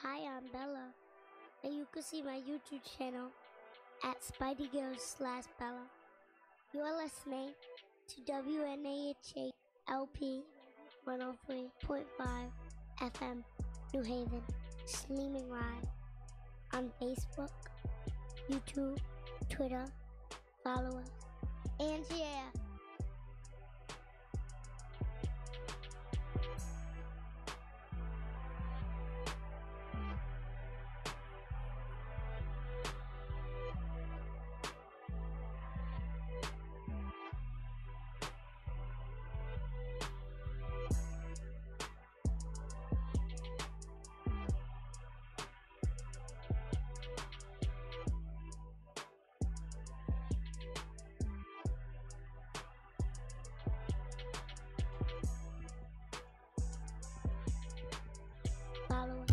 Hi, I'm Bella, and you can see my YouTube channel at SpideyGirls/Bella. You are listening to WNAH LP 103.5 FM, New Haven, streaming live on Facebook, YouTube, Twitter. Follow us, and yeah. Follow us.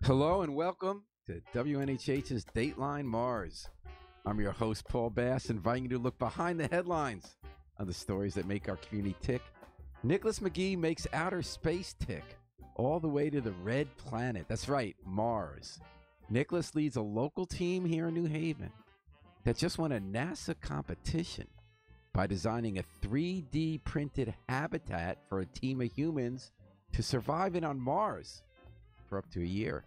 Hello and welcome to WNHH's Dateline Mars. I'm your host, Paul Bass, inviting you to look behind the headlines on the stories that make our community tick. Nicholas McGhee makes outer space tick, all the way to the red planet. That's right, Mars. Nicholas leads a local team here in New Haven that just won a NASA competition by designing a 3D printed habitat for a team of humans to survive in on Mars for up to a year.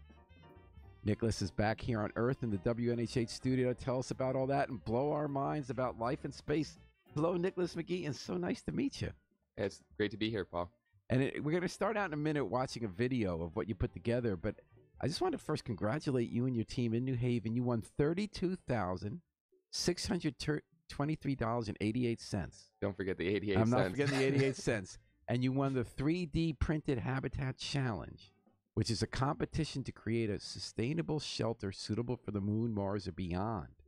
Nicholas is back here on Earth in the WNHH studio to tell us about all that and blow our minds about life in space. Hello, Nicholas McGhee, and so nice to meet you. It's great to be here, Paul. And we're going to start out in a minute watching a video of what you put together, but I just want to first congratulate you and your team in New Haven. You won $32,623.88. Don't forget the 88 cents. I'm not forgetting the 88 cents. And you won the 3D Printed Habitat Challenge, which is a competition to create a sustainable shelter suitable for the moon, Mars, or beyond,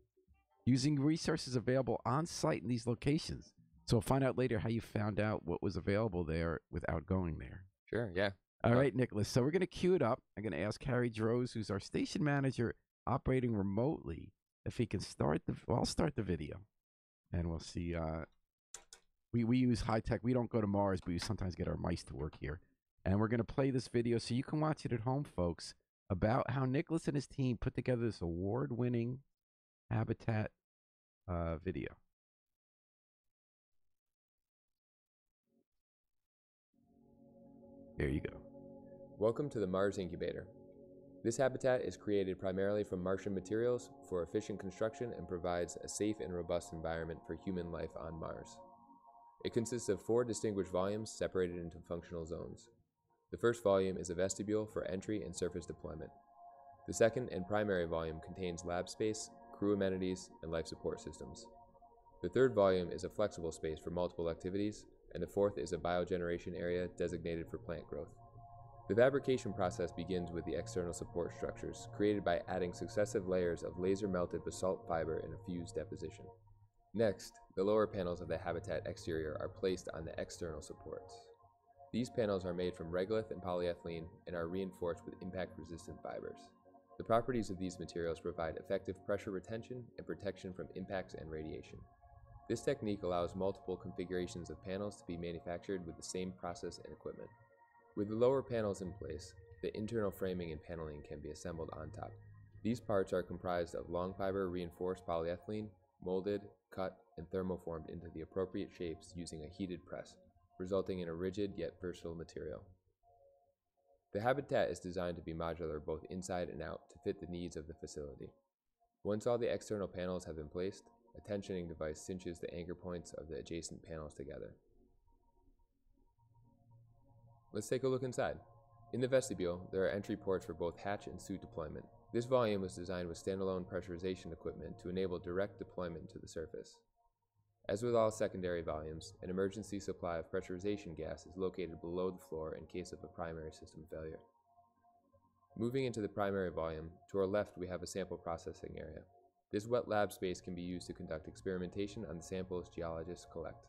using resources available on site in these locations. So we'll find out later how you found out what was available there without going there. Sure, yeah. All right, Nicholas. So we're going to cue it up. I'm going to ask Harry Droz, who's our station manager operating remotely, if he can start I'll start the video, and we'll see. We use high tech. We don't go to Mars, but we sometimes get our mice to work here. And we're going to play this video so you can watch it at home, folks, about how Nicholas and his team put together this award-winning habitat video. There you go. Welcome to the Mars Incubator. This habitat is created primarily from Martian materials for efficient construction and provides a safe and robust environment for human life on Mars. It consists of 4 distinguished volumes separated into functional zones. The first volume is a vestibule for entry and surface deployment. The second and primary volume contains lab space, crew amenities, and life support systems. The third volume is a flexible space for multiple activities, and the fourth is a biogeneration area designated for plant growth. The fabrication process begins with the external support structures, created by adding successive layers of laser-melted basalt fiber in a fused deposition. Next, the lower panels of the habitat exterior are placed on the external supports. These panels are made from regolith and polyethylene and are reinforced with impact-resistant fibers. The properties of these materials provide effective pressure retention and protection from impacts and radiation. This technique allows multiple configurations of panels to be manufactured with the same process and equipment. With the lower panels in place, the internal framing and paneling can be assembled on top. These parts are comprised of long fiber reinforced polyethylene, molded, cut, and thermoformed into the appropriate shapes using a heated press, resulting in a rigid yet versatile material. The habitat is designed to be modular both inside and out to fit the needs of the facility. Once all the external panels have been placed, a tensioning device cinches the anchor points of the adjacent panels together. Let's take a look inside. In the vestibule, there are entry ports for both hatch and suit deployment. This volume was designed with standalone pressurization equipment to enable direct deployment to the surface. As with all secondary volumes, an emergency supply of pressurization gas is located below the floor in case of a primary system failure. Moving into the primary volume, to our left we have a sample processing area. This wet lab space can be used to conduct experimentation on the samples geologists collect.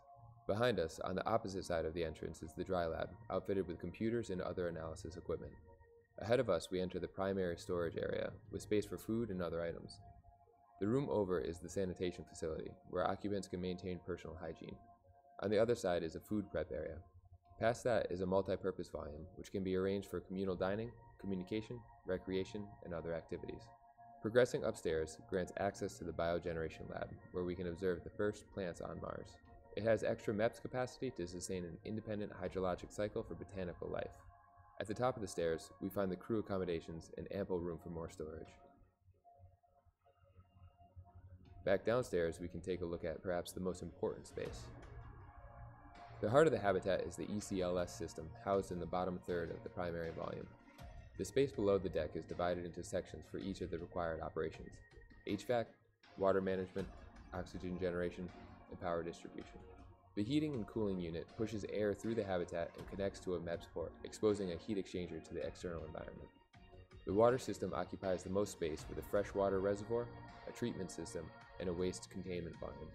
Behind us, on the opposite side of the entrance, is the dry lab, outfitted with computers and other analysis equipment. Ahead of us, we enter the primary storage area, with space for food and other items. The room over is the sanitation facility, where occupants can maintain personal hygiene. On the other side is a food prep area. Past that is a multi-purpose volume, which can be arranged for communal dining, communication, recreation, and other activities. Progressing upstairs grants access to the biogeneration lab, where we can observe the first plants on Mars. It has extra MEPS capacity to sustain an independent hydrologic cycle for botanical life. At the top of the stairs, we find the crew accommodations and ample room for more storage. Back downstairs, we can take a look at perhaps the most important space. The heart of the habitat is the ECLS system, housed in the bottom third of the primary volume. The space below the deck is divided into sections for each of the required operations: HVAC, water management, oxygen generation, and power distribution. The heating and cooling unit pushes air through the habitat and connects to a MEPS port, exposing a heat exchanger to the external environment. The water system occupies the most space with a freshwater reservoir, a treatment system, and a waste containment volume.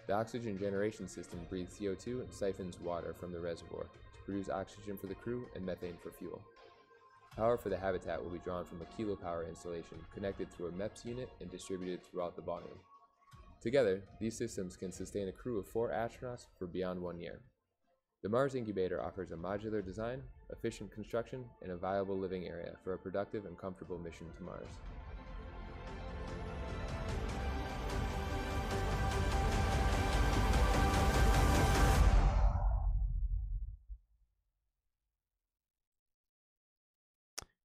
The oxygen generation system breathes CO2 and siphons water from the reservoir to produce oxygen for the crew and methane for fuel. Power for the habitat will be drawn from a kilopower installation connected through a MEPS unit and distributed throughout the volume. Together, these systems can sustain a crew of 4 astronauts for beyond 1 year. The Mars Incubator offers a modular design, efficient construction, and a viable living area for a productive and comfortable mission to Mars.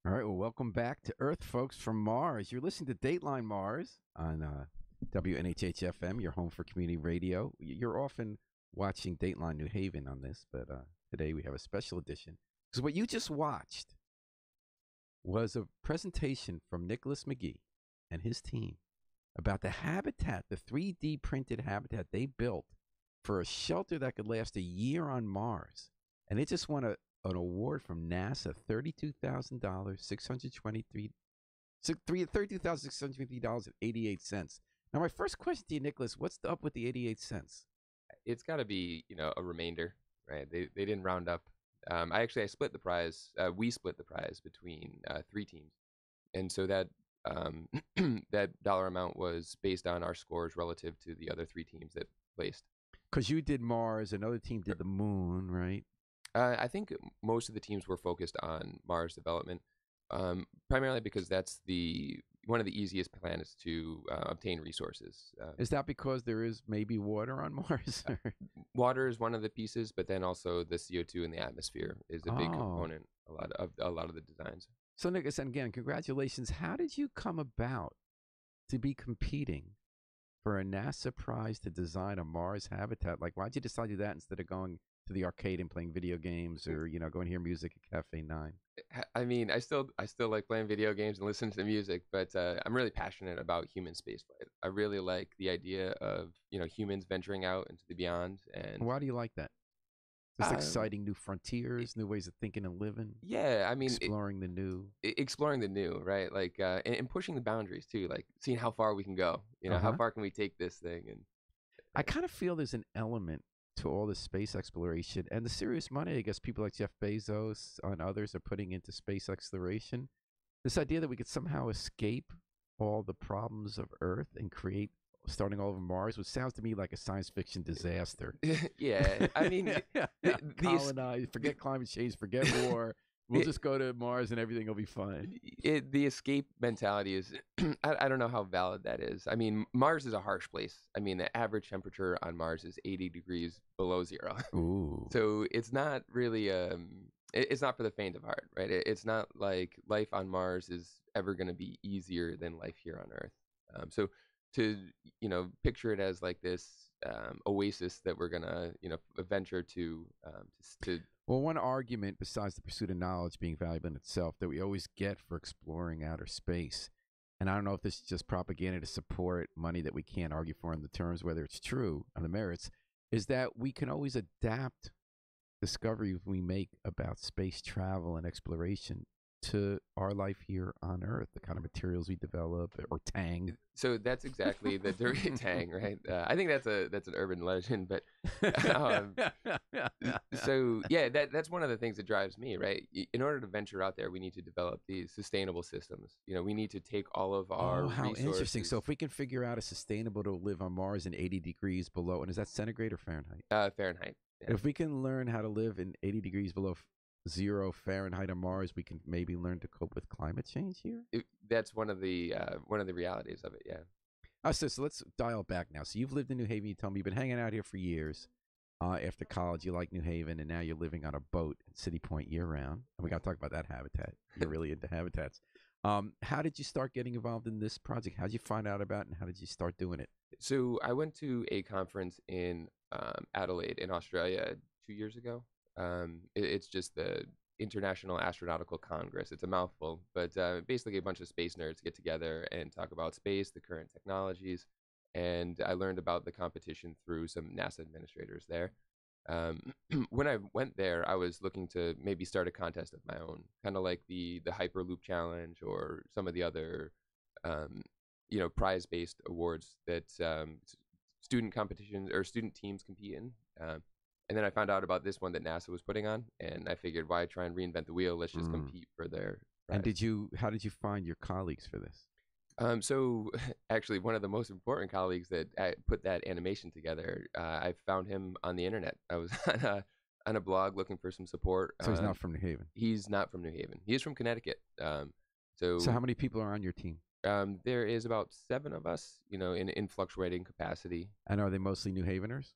All right, well, welcome back to Earth, folks, from Mars. You're listening to Dateline Mars on WNHH-FM, your home for community radio. You're often watching Dateline New Haven on this, but today we have a special edition. Because what you just watched was a presentation from Nicholas McGhee and his team about the habitat, the 3D printed habitat they built for a shelter that could last a year on Mars. And they just won an award from NASA, $32,000, $32,653.88. Now, my first question to you, Nicholas, what's up with the 88 cents? It's got to be, a remainder, right? They didn't round up. I split the prize. We split the prize between 3 teams, and so that that dollar amount was based on our scores relative to the other 3 teams that placed. Because you did Mars, another team did the Moon, right? I think most of the teams were focused on Mars development, primarily because that's one of the easiest planets to obtain resources. Is that because there is maybe water on Mars? Water is one of the pieces, but then also the CO2 in the atmosphere is a big component. A lot of the designs. So, Nicholas, and again, congratulations. How did you come about to be competing for a NASA prize to design a Mars habitat? Like, why'd you decide to do that instead of going to the arcade and playing video games, or going to hear music at Cafe 9? I mean, I still like playing video games and listening to music, but I'm really passionate about human spaceflight. I really like the idea of humans venturing out into the beyond. And why do you like that? Just exciting new frontiers, new ways of thinking and living. Yeah, I mean, exploring the new, right? Like, and pushing the boundaries too, like seeing how far we can go. How far can we take this thing? And I kind of feel there's an element to all the space exploration and the serious money, I guess, people like Jeff Bezos and others are putting into space exploration. This idea that we could somehow escape all the problems of Earth and create starting all over Mars, which sounds to me like a science fiction disaster. Yeah, I mean, colonize, forget climate change, forget war. We'll just go to Mars and everything will be fine. The escape mentality is, I don't know how valid that is. I mean, Mars is a harsh place. I mean, the average temperature on Mars is 80 degrees below zero. Ooh. So it's not really it's not for the faint of heart, right? It's not like life on Mars is ever going to be easier than life here on Earth. So to picture it as like this oasis that we're gonna venture to. Well, one argument besides the pursuit of knowledge being valuable in itself that we always get for exploring outer space, and I don't know if this is just propaganda to support money that we can't argue for on the terms, whether it's true on the merits, is that we can always adapt discoveries we make about space travel and exploration to our life here on Earth, the kind of materials we develop or tang. So that's exactly the dirty tang, right? I think that's an urban legend, but um, so yeah, that's one of the things that drives me, right? In order to venture out there, we need to develop these sustainable systems. We need to take all of our how resources. Interesting. So if we can figure out a sustainable to live on Mars in 80 degrees below, and is that centigrade or Fahrenheit? Fahrenheit. Yeah. If we can learn how to live in 80 degrees below zero Fahrenheit on Mars, we can maybe learn to cope with climate change here. That's one of the realities of it. Yeah. So let's dial back now. So you've lived in New Haven. You tell me you've been hanging out here for years. After college, you like New Haven, and now you're living on a boat at City Point year round. And we got to talk about that habitat. You're really into habitats. How did you start getting involved in this project? How did you find out about it, and how did you start doing it? So I went to a conference in Adelaide in Australia 2 years ago. It's just the International Astronautical Congress. It's a mouthful, but basically a bunch of space nerds get together and talk about space, the current technologies, and I learned about the competition through some NASA administrators there. When I went there, I was looking to maybe start a contest of my own, kind of like the Hyperloop Challenge or some of the other prize-based awards that student competitions or student teams compete in. And then I found out about this one that NASA was putting on, and I figured, why try and reinvent the wheel? Let's just compete for their prize. And how did you find your colleagues for this? So actually, one of the most important colleagues that put that animation together, I found him on the internet. I was on a blog looking for some support. So he's not from New Haven? He's not from New Haven. He is from Connecticut. So how many people are on your team? There is about 7 of us, in fluctuating capacity. And are they mostly New Haveners?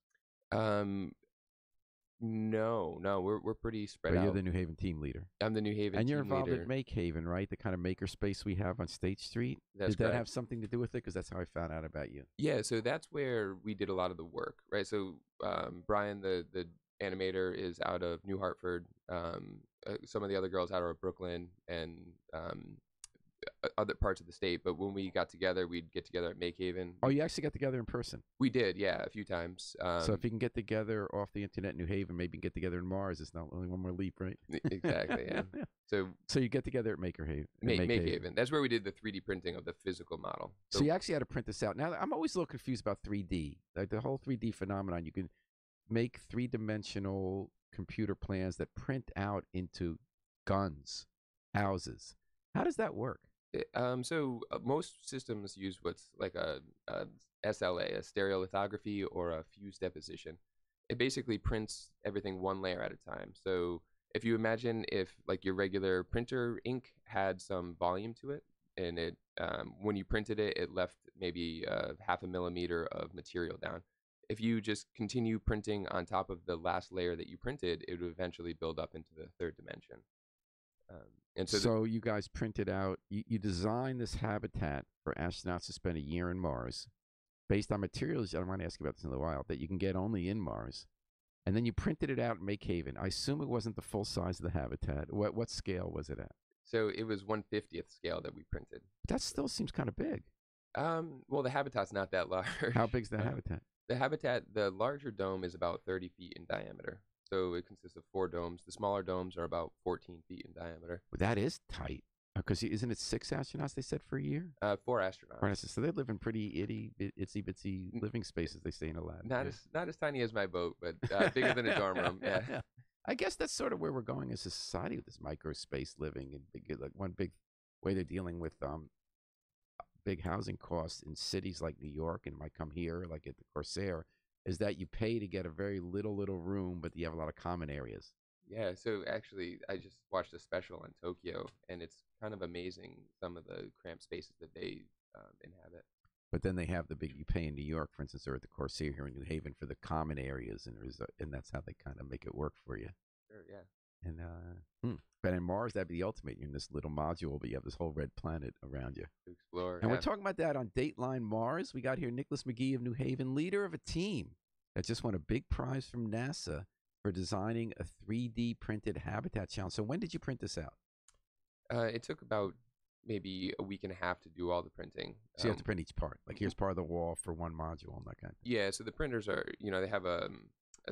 No, we're pretty spread out. You're the New Haven team leader. I'm the New Haven and you're team involved leader. at Make Haven, right? The kind of maker space we have on State Street. That's Did that correct. have something to do with it? Because that's how I found out about you. Yeah, so that's where we did a lot of the work, right? So Brian, the animator, is out of New Hartford. Some of the other girls out of Brooklyn and other parts of the state. But when we got together, we'd get together at Make Haven. Oh, you actually got together in person? We did, yeah, a few times. So if you can get together off the internet in New Haven, maybe you can get together in Mars. It's not only one more leap, right? Exactly, yeah. So you get together at Maker Haven. Make Haven. That's where we did the 3D printing of the physical model. So you actually had to print this out. Now, I'm always a little confused about 3D. Like the whole 3D phenomenon, you can make 3-dimensional computer plans that print out into guns, houses. How does that work? So most systems use what's like a SLA, a stereolithography, or a fused deposition. It basically prints everything one layer at a time. So if you imagine if like your regular printer ink had some volume to it, and it when you printed it, it left maybe 0.5 millimeter of material down. If you just continue printing on top of the last layer that you printed, it would eventually build up into the 3rd dimension. And so you guys printed out, you designed this habitat for astronauts to spend a year in Mars based on materials, I want to ask you about this in a little while, that you can get only in Mars. And then you printed it out in Make Haven. I assume it wasn't the full size of the habitat. What scale was it at? So it was 1/50th scale that we printed. That still seems kind of big. Well, the habitat's not that large. How big's the habitat? The larger dome is about 30 feet in diameter. So it consists of 4 domes. The smaller domes are about 14 feet in diameter. Well, that is tight. Because isn't it 6 astronauts they said for a year? 4 astronauts. So they live in pretty itsy bitsy living spaces, they say in a lab. Not as tiny as my boat, but bigger than a dorm room. Yeah. I guess that's sort of where we're going as a society with this microspace living, and like one big way they're dealing with big housing costs in cities like New York, and it might come here, like at the Corsair, is that you pay to get a very little room, but you have a lot of common areas. Yeah, so actually, I just watched a special on Tokyo, and it's kind of amazing some of the cramped spaces that they inhabit. But then they have the big, you pay in New York, for instance, or at the Corsair here in New Haven for the common areas, and that's how they kind of make it work for you. Sure, yeah. And but in Mars, that'd be the ultimate. You're in this little module, but you have this whole red planet around you. To explore. And we're talking about that on Dateline Mars. We got here Nicholas McGhee of New Haven, leader of a team that just won a big prize from NASA for designing a 3D printed habitat challenge. So when did you print this out? It took about maybe a week and a half to do all the printing. So you have to print each part. Like here's part of the wall for one module and that kind of thing. Yeah, so the printers are, they have a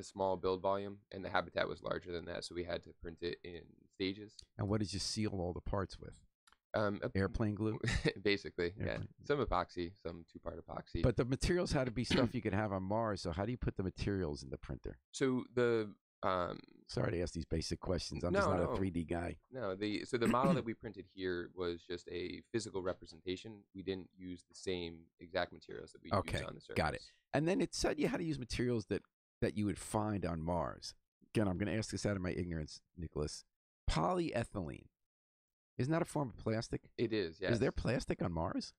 small build volume, and the habitat was larger than that, so we had to print it in stages. And what did you seal all the parts with? Airplane glue? Basically, Airplane. Yeah. Some epoxy, some two-part epoxy. But the materials had to be stuff you could have on Mars, so how do you put the materials in the printer? So the... Sorry to ask these basic questions. I'm just not a 3D guy. No, so the model that we printed here was just a physical representation. We didn't use the same exact materials that we use on the surface. Got it. And then it said you had to use materials that you would find on Mars. Again, I'm going to ask this out of my ignorance, Nicholas. Polyethylene. Isn't that a form of plastic? It is, yes. Is there plastic on Mars?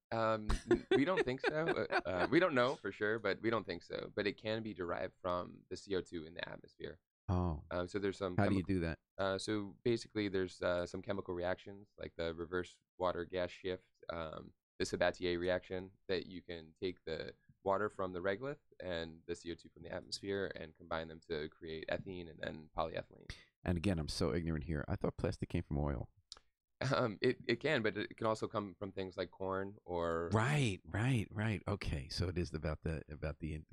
We don't think so. We don't know for sure, but we don't think so. But it can be derived from the CO2 in the atmosphere. Oh. So there's some... How do you do that? So basically there's some chemical reactions, like the reverse water gas shift, the Sabatier reaction, that you can take the water from the regolith and the CO2 from the atmosphere and combine them to create ethene and then polyethylene. And again, I'm so ignorant here. I thought plastic came from oil. It can, but it can also come from things like corn or... Right. Okay, so it is about the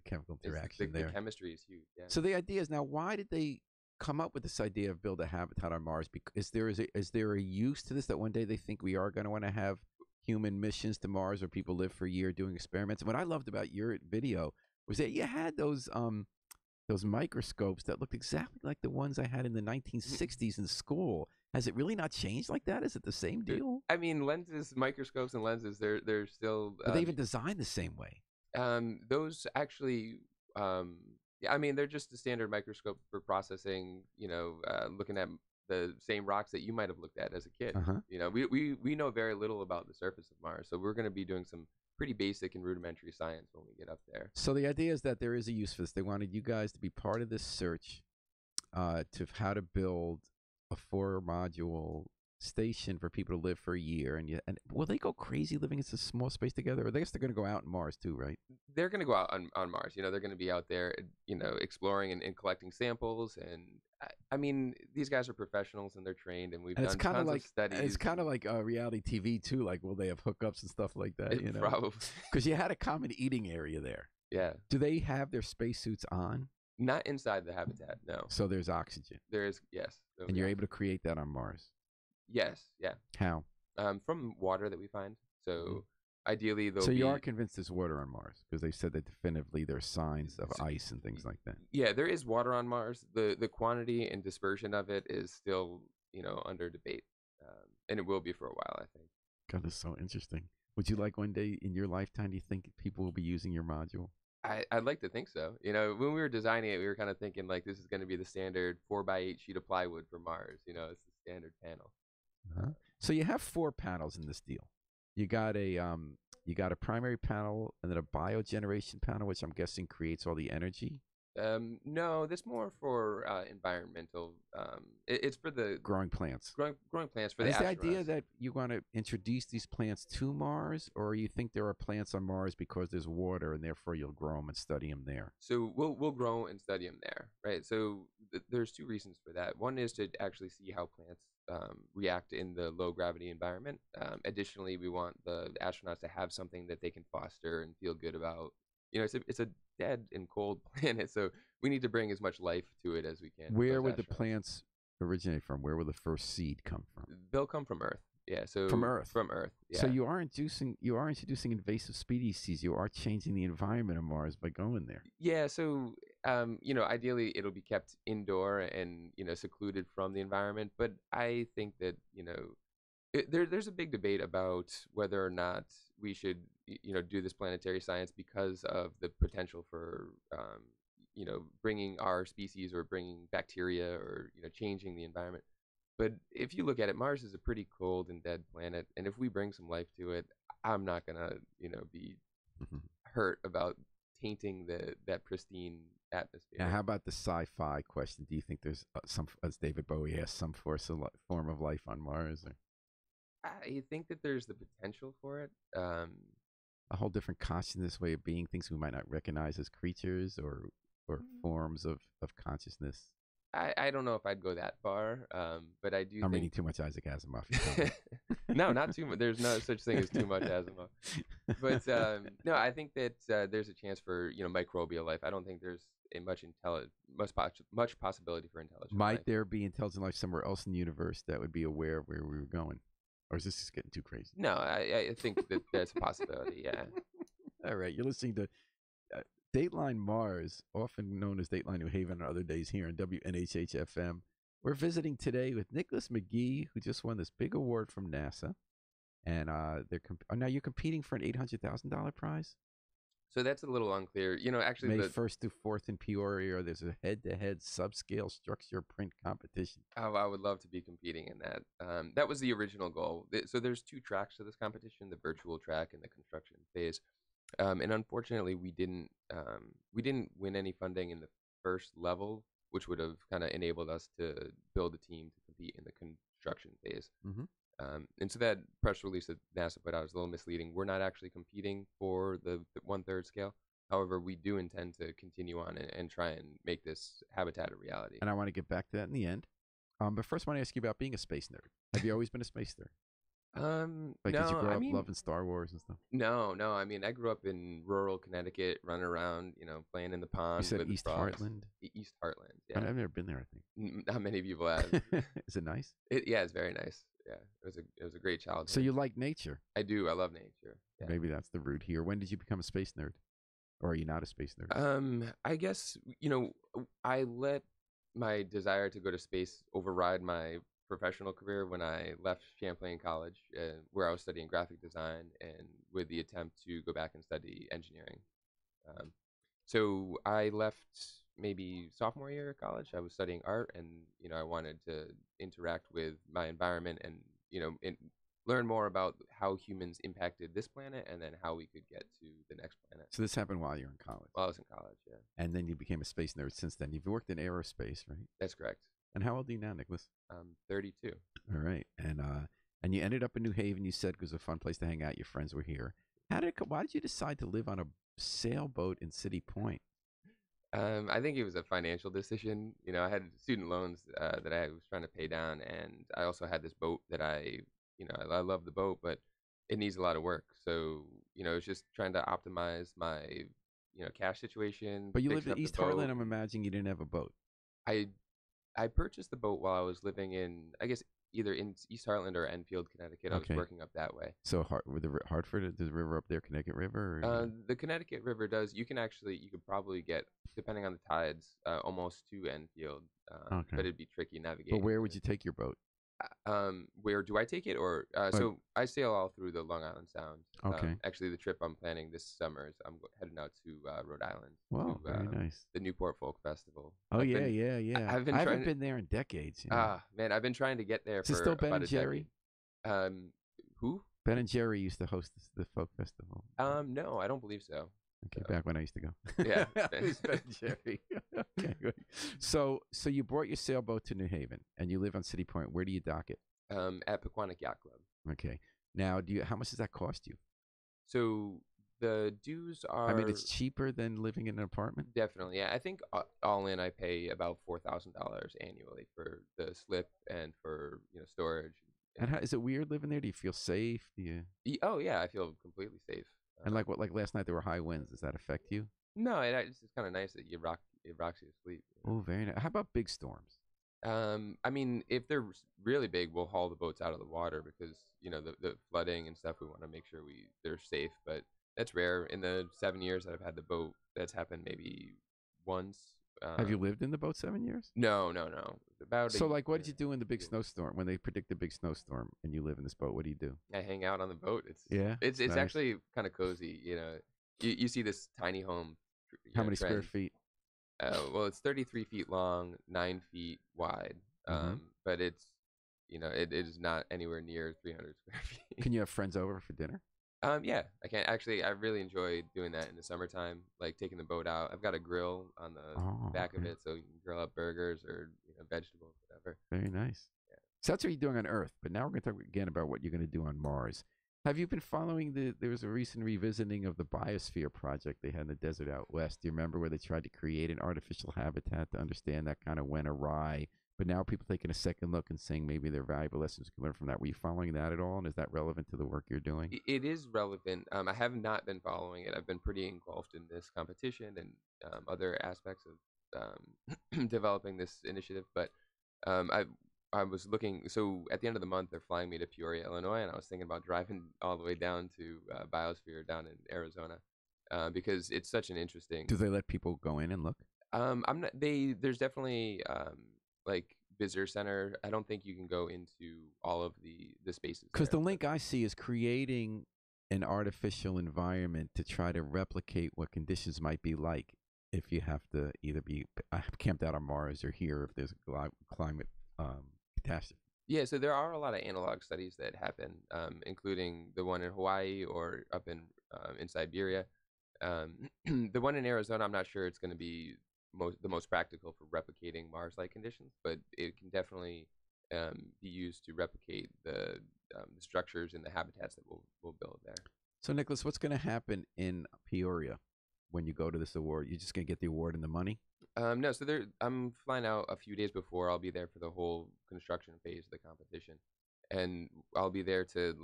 chemical interaction there. The chemistry is huge, yeah. So the idea is now, why did they come up with this idea of build a habitat on Mars? Is there a use to this, that one day they think we are going to want to have human missions to Mars where people live for a year doing experiments? And what I loved about your video was that you had those microscopes that looked exactly like the ones I had in the 1960s in school. Has it really not changed like that? Is it the same deal? I mean, microscopes and lenses, they're still... Are they even designed the same way? Those actually... I mean, they're just a standard microscope for processing, looking at the same rocks that you might have looked at as a kid. We know very little about the surface of Mars, so we're going to be doing some pretty basic and rudimentary science when we get up there. So the idea is that there is a use for this. They wanted you guys to be part of this search to how to build a 4-module station for people to live for a year. And will they go crazy living in a small space together? Or I guess they're going to go out on Mars too, right? They're going to go out on Mars. They're going to be out there, exploring and collecting samples. And I mean, these guys are professionals and they're trained, and we've done tons of studies. It's kind of like reality TV too. Like, will they have hookups and stuff like that? Probably. Because you had a common eating area there. Yeah. Do they have their spacesuits on? Not inside the habitat, no. So there's oxygen. There is, yes. And you're able to create that on Mars? Yes, yeah. How? From water that we find. So ideally, So you are convinced there's water on Mars, because they said that definitively there's signs of ice and things like that. Yeah, there is water on Mars. The quantity and dispersion of it is still, under debate. And it will be for a while, I think. God, that's so interesting. Would you like one day in your lifetime, do you think people will be using your module? I'd like to think so. When we were designing it, we were kind of thinking like this is going to be the standard 4x8 sheet of plywood for Mars. It's the standard panel. So you have 4 panels in this deal. You got a primary panel and then a biogeneration panel, which I'm guessing creates all the energy. No, that's more for environmental. It's for the growing plants. Growing plants for the astronauts. Is the idea that you want to introduce these plants to Mars, or you think there are plants on Mars because there's water and therefore you'll grow them and study them there? So we'll grow and study them there, right? So there's 2 reasons for that. One is to actually see how plants react in the low gravity environment. Additionally, we want the astronauts to have something that they can foster and feel good about. It's a dead and cold planet, so we need to bring as much life to it as we can. Where would the plants originate from? Where will the first seed come from? They'll come from Earth. Yeah, so from Earth. From Earth. Yeah. So you are introducing invasive species. You are changing the environment of Mars by going there. Yeah. So ideally it'll be kept indoor and secluded from the environment. But I think that there's a big debate about whether or not we should do this planetary science because of the potential for bringing our species or bringing bacteria or changing the environment. But if you look at it, Mars is a pretty cold and dead planet, and if we bring some life to it, I'm not gonna be hurt about tainting that pristine atmosphere. Now, how about the sci-fi question? Do you think there's some, as David Bowie asked, some form of life on Mars, or I think that there's the potential for it. a whole different consciousness, way of being, things we might not recognize as creatures or forms of consciousness? I don't know if I'd go that far, but I do I'm think... reading too much Isaac Asimov. No, not too much. There's no such thing as too much Asimov. But no, I think that there's a chance for microbial life. I don't think there's a much possibility for intelligent life. Might there be intelligent life somewhere else in the universe that would be aware of where we were going? Or is this just getting too crazy? No, I think that there's a possibility, yeah. All right, you're listening to Dateline Mars, often known as Dateline New Haven on other days here on WNHH FM. We're visiting today with Nicholas McGhee, who just won this big award from NASA. And now you're competing for an $800,000 prize? So that's a little unclear. Actually, May 1st through 4th in Peoria, there's a head-to-head subscale structure print competition. Oh, I would love to be competing in that. That was the original goal. So there's 2 tracks to this competition, the virtual track and the construction phase. And unfortunately, we didn't win any funding in the first level, which would have kind of enabled us to build a team to compete in the construction phase. Mm-hmm. And so that press release that NASA put out is a little misleading. We're not actually competing for the 1/3 scale. However, we do intend to continue on and try and make this habitat a reality. And I want to get back to that in the end. But first, I want to ask you about being a space nerd. Have you always been a space nerd? Like, no, did you grow up loving Star Wars and stuff? No. I mean, I grew up in rural Connecticut, running around, playing in the pond. You said with East the frogs. Heartland? East Heartland, yeah. I've never been there, I think. Not many people have. Is it nice? Yeah, it's very nice. Yeah, it was a great childhood. So you like nature? I do. I love nature. Yeah. Maybe that's the root here. When did you become a space nerd? Or are you not a space nerd? I guess, I let my desire to go to space override my professional career when I left Champlain College, where I was studying graphic design, and with the attempt to go back and study engineering. So I left maybe sophomore year of college. I was studying art, and I wanted to interact with my environment and learn more about how humans impacted this planet, and then how we could get to the next planet. So this happened while you were in college? While I was in college, yeah. And then you became a space nerd since then. You've worked in aerospace, right? That's correct. And how old are you now, Nicholas? 32. All right. And you ended up in New Haven, you said, because it was a fun place to hang out. Your friends were here. Why did you decide to live on a sailboat in City Point? I think it was a financial decision. I had student loans that I was trying to pay down, and I also had this boat that I love the boat, but it needs a lot of work. So, it's just trying to optimize my, cash situation. But you lived in East Heartland. I'm imagining you didn't have a boat. I purchased the boat while I was living in, I guess, either in East Heartland or Enfield, Connecticut. Okay. I was working up that way. So with the Hartford, the river up there, Connecticut River? Or? The Connecticut River does. You could probably get, depending on the tides, almost to Enfield. Okay. But it'd be tricky navigating. But where would you take your boat? Where do I take it? Or so I sail all through the Long Island Sound. Okay. Actually, the trip I'm planning this summer is I'm heading out to Rhode Island. Wow, very nice. The Newport Folk Festival. Oh, yeah. I haven't been there in decades. Man, I've been trying to get there for still Ben and Jerry? Who? Ben and Jerry used to host the folk festival. No, I don't believe so. Okay, back when I used to go. Yeah. Ben and Jerry. Okay, good. So you brought your sailboat to New Haven, and you live on City Point. Where do you dock it? At Pequannock Yacht Club. Okay. Now, how much does that cost you? So the dues are... I mean, it's cheaper than living in an apartment? Definitely, yeah. I think all in I pay about $4,000 annually for the slip and for storage. And is it weird living there? Do you feel safe? Oh, yeah, I feel completely safe. And like last night there were high winds. Does that affect you? No, it's just kind of nice that it rocks you to sleep. Oh, very nice. How about big storms? I mean, if they're really big, we'll haul the boats out of the water because the flooding and stuff. We want to make sure they're safe, but that's rare. In the 7 years that I've had the boat, that's happened maybe once. Have you lived in the boat 7 years? No. What did you do in the big snowstorm when they predict the big snowstorm and you live in this boat? What do you do? I hang out on the boat. It's nice. actually kind of cozy. You see this tiny home. How many square feet? Well, it's 33 feet long, 9 feet wide. But it's it is not anywhere near 300 square feet. Can you have friends over for dinner? Yeah, I can actually. I really enjoy doing that in the summertime, like taking the boat out. I've got a grill on the Oh, back of okay. it, so you can grill up burgers or vegetables, whatever. Very nice. Yeah. So that's what you're doing on Earth. But now we're going to talk again about what you're going to do on Mars. Have you been following there was a recent revisiting of the biosphere project they had in the desert out west. Do you remember where they tried to create an artificial habitat to understand that kind of went awry? But now people taking a second look and saying maybe there are valuable lessons we can learn from that. Were you following that at all? And is that relevant to the work you're doing? It is relevant. I have not been following it. I've been pretty engulfed in this competition and other aspects of developing this initiative. But I was looking. So at the end of the month, they're flying me to Peoria, Illinois, and I was thinking about driving all the way down to Biosphere down in Arizona because it's such an interesting. Do they let people go in and look? I'm not. There's definitely like visitor center. I don't think you can go into all of the spaces Because there, the but- link I see is creating an artificial environment to try to replicate what conditions might be like if you have to either be camped out on Mars or here if there's a climate catastrophe. Yeah, so there are a lot of analog studies that happen, including the one in Hawaii or up in Siberia. The one in Arizona, I'm not sure it's going to be the most practical for replicating Mars-like conditions, but it can definitely be used to replicate the structures and the habitats that we'll build there. So, Nicholas, what's going to happen in Peoria when you go to this award? You're just going to get the award and the money? No, so I'm flying out a few days before. I'll be there for the whole construction phase of the competition, and I'll be there to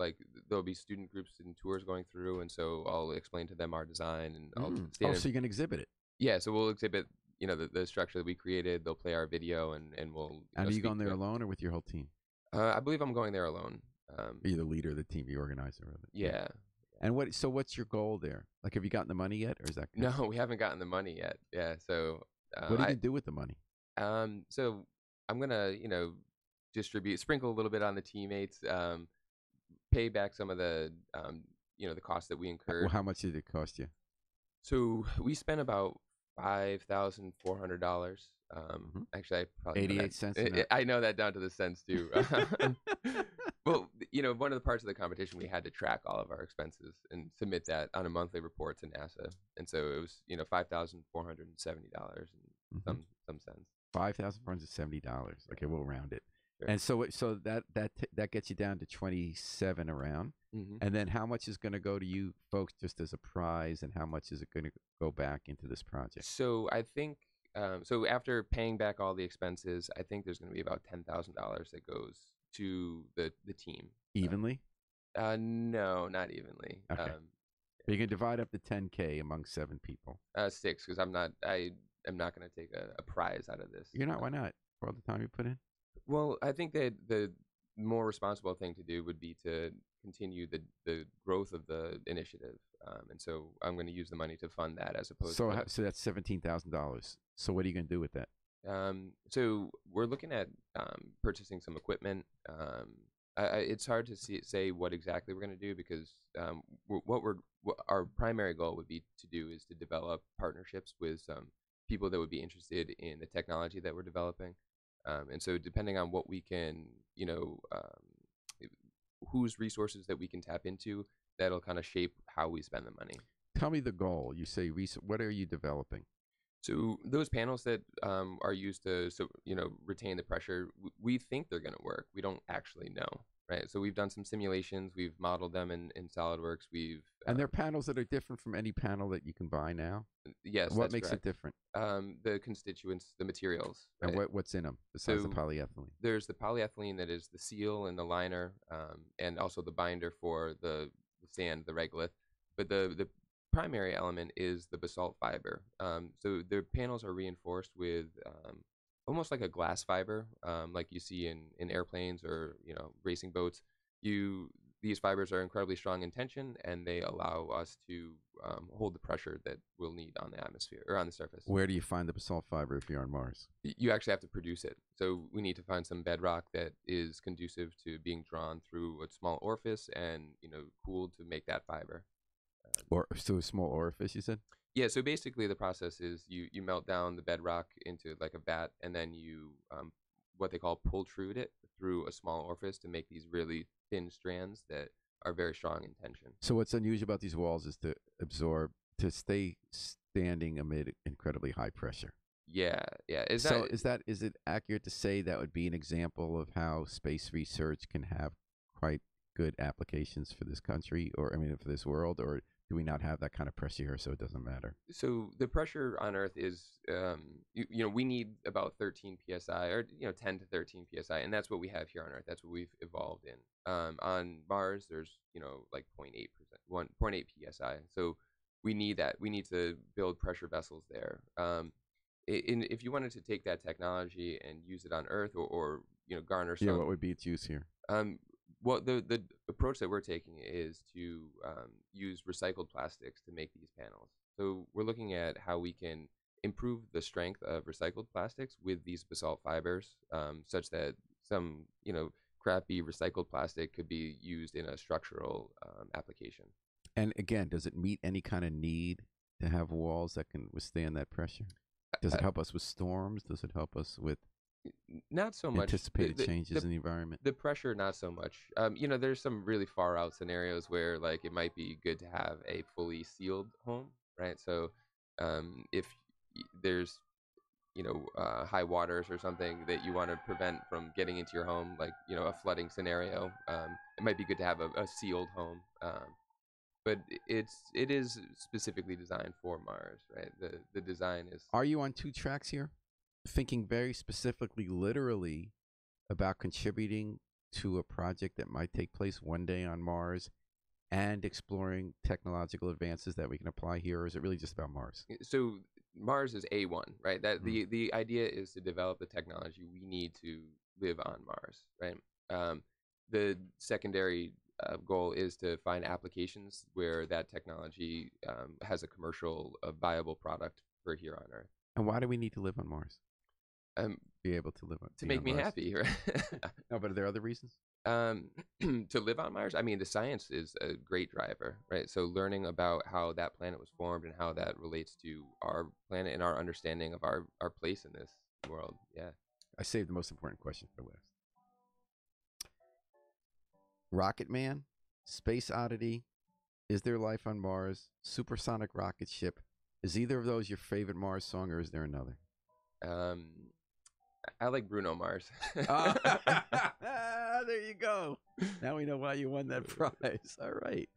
there'll be student groups and tours going through, and so I'll explain to them our design, and I'll Oh, so you can exhibit it? Yeah, so we'll exhibit the structure that we created. They'll play our video, and we'll. And are you going there it. alone or with your whole team? I believe I'm going there alone. Are you the leader of the team, the organizer of it? Yeah. And what's your goal there? Like, have you gotten the money yet, or is that No, we haven't gotten the money yet. Yeah, so. What are you gonna do with the money? So I'm gonna sprinkle a little bit on the teammates, pay back some of the the costs that we incurred. Well, how much did it cost you? So we spent about $5,400. Actually, I probably 88 cents. I know that down to the cents too. Well, one of the parts of the competition, we had to track all of our expenses and submit that on a monthly report to NASA, and so it was $5,470 and some cents. $5,470. Okay, we'll round it. Sure. And so that gets you down to 27 around. And then how much is going to go to you folks just as a prize, and how much is it going to go back into this project? So I think so after paying back all the expenses, I think there's going to be about $10,000 that goes to the team. Evenly? No, not evenly. Okay. You can divide up the 10K among 7 people. 6, because I am not going to take a prize out of this. You're not? Why not? For all the time you put in? Well, I think that the more responsible thing to do would be to continue the growth of the initiative, and so I'm going to use the money to fund that as opposed. So that's $17,000. So what are you going to do with that? So we're looking at purchasing some equipment. It's hard to say what exactly we're going to do because what our primary goal would be to do is to develop partnerships with some people that would be interested in the technology that we're developing. And so depending on what we can, whose resources that we can tap into, that'll kind of shape how we spend the money. Tell me the goal. You say, what are you developing? So those panels that are used to retain the pressure, we think they're going to work. We don't actually know, right? So we've done some simulations. We've modeled them in SolidWorks. And they're panels that are different from any panel that you can buy now? Yes. What makes it different? The constituents, the materials. Right? And what's in them besides the So polyethylene? There's the polyethylene that is the seal and the liner, and also the binder for the sand, the regolith. But the primary element is the basalt fiber. So the panels are reinforced with almost like a glass fiber, like you see in airplanes or racing boats. These fibers are incredibly strong in tension, and they allow us to hold the pressure that we'll need on the atmosphere or on the surface. Where do you find the basalt fiber if you're on Mars? You actually have to produce it. So we need to find some bedrock that is conducive to being drawn through a small orifice and cooled to make that fiber. So a small orifice, you said? Yeah, so basically the process is you melt down the bedrock into like a vat, and then you what they call pultrude it through a small orifice to make these really thin strands that our very strong intention. So what's unusual about these walls is to stay standing amid incredibly high pressure. Yeah. Is it accurate to say that would be an example of how space research can have quite good applications for this country, or for this world, or do we not have that kind of pressure here, so it doesn't matter? So the pressure on Earth is, we need about 13 psi, or 10 to 13 psi, and that's what we have here on Earth. That's what we've evolved in. On Mars, there's like 0.8%, 1.8 psi. So we need that. We need to build pressure vessels there. If you wanted to take that technology and use it on Earth, or garner some. Yeah, what would be its use here? Well, the approach that we're taking is to use recycled plastics to make these panels. So we're looking at how we can improve the strength of recycled plastics with these basalt fibers, such that some crappy recycled plastic could be used in a structural application. And again, does it meet any kind of need to have walls that can withstand that pressure? Does it help us with storms? Does it help us with not so much anticipated changes in the environment? The pressure, not so much. There's some really far out scenarios where like it might be good to have a fully sealed home, right? So if there's high waters or something that you want to prevent from getting into your home, like a flooding scenario, it might be good to have a sealed home. But it is specifically designed for Mars, right? The design is. Are you on two tracks here? Thinking very specifically, literally, about contributing to a project that might take place one day on Mars, and exploring technological advances that we can apply here, or is it really just about Mars? So Mars is A1, right? That the idea is to develop the technology we need to live on Mars, right? The secondary goal is to find applications where that technology has a commercial, viable product for here on Earth. And why do we need to live on Mars? Be able to live on to make me Mars. happy, right? No, but are there other reasons? To live on Mars, the science is a great driver, right? So learning about how that planet was formed and how that relates to our planet and our understanding of our place in this world. Yeah. I saved the most important question for last. Rocket Man, Space Oddity, Is There Life on Mars, Supersonic Rocket Ship. Is either of those your favorite Mars song, or is there another? I like Bruno Mars. There you go. Now we know why you won that prize. All right.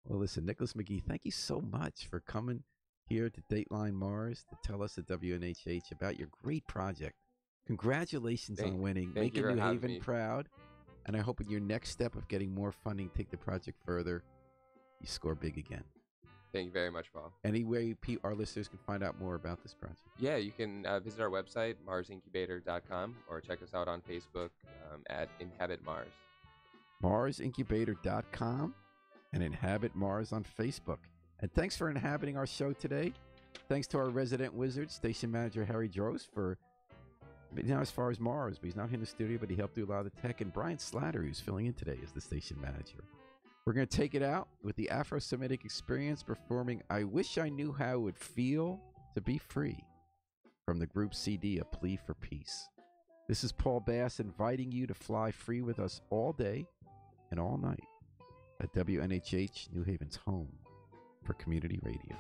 Well, listen, Nicholas McGhee, thank you so much for coming here to Dateline Mars to tell us at WNHH about your great project. Congratulations on winning, making New Haven proud. And I hope in your next step of getting more funding, take the project further, you score big again. Thank you very much, Paul. Any way our listeners can find out more about this project? Yeah, you can visit our website, marsincubator.com, or check us out on Facebook at Inhabit Mars. Marsincubator.com and Inhabit Mars on Facebook. And thanks for inhabiting our show today. Thanks to our resident wizard, station manager Harry Drost, for as far as Mars, but he's not here in the studio, but he helped do a lot of the tech. And Brian Slatter, who's filling in today as the station manager. We're going to take it out with the Afro-Semitic Experience performing I Wish I Knew How It Would Feel to Be Free from the group CD, A Plea for Peace. This is Paul Bass inviting you to fly free with us all day and all night at WNHH, New Haven's home for community radio.